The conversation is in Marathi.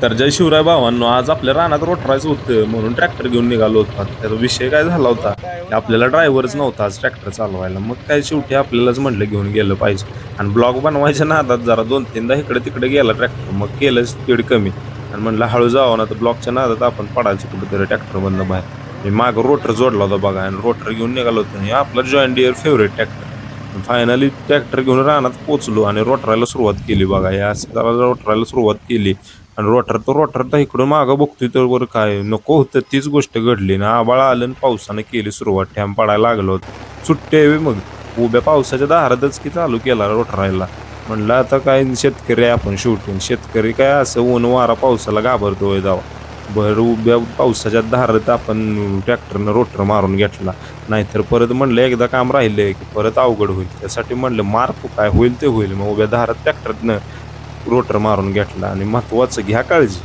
तर जय शिवराय भावांनो, आज आपल्या रानात रोटरायचं होतं म्हणून ट्रॅक्टर घेऊन निघालो होतो. त्याचा विषय काय झाला होता की आपल्याला ड्रायव्हरच नव्हता आज ट्रॅक्टर चालवायला. मग काय शेवटी आपल्यालाच म्हटलं घेऊन गेलं पाहिजे. आणि ब्लॉग बनवायच्या नादात जरा 2-3दा इकडे तिकडे गेला ट्रॅक्टर. मग केलं स्पीड कमी आणि म्हणलं हळू जावं ना, तर ब्लॉकच्या नादात आपण पडायचं कुठेतरी ट्रॅक्टरमधनं बाहेर. मी मागं रोटर जोडला होता बघा आणि रोटर घेऊन निघालो होतो आणि आपला join dear favourite tractor. Finally tractor घेऊन रानात पोचलो आणि रोटरायला सुरुवात केली बघा. या असं जरा रोटरायला सुरुवात केली आणि रोटर तर इकडून मागं बघतोय तर वर काय नको होतं तीच गोष्ट घडली ना. आभाळ आलं आणि पावसानं केली सुरुवात. ठ्याम पडायला लागलं होतं. सुट्टी आहे मग उभ्या पावसाच्या दारातच की चालू केला रोटरायला. म्हणलं आता काय शेतकरी आहे आपण शेवटी. शेतकरी काय असं ऊन वारा पावसाला घाबरतोय जावा. भर उभ्या पावसाच्या धारात आपण ट्रॅक्टरनं रोटर मारून घेतला. नाहीतर परत म्हणलं एकदा काम राहिलंय की परत अवघड होईल. त्यासाठी म्हणलं मार्क काय होईल ते होईल. मग उभ्या धारात ट्रॅक्टरनं रोटर मारून घेतला आणि महत्वाचं घ्या काळजी.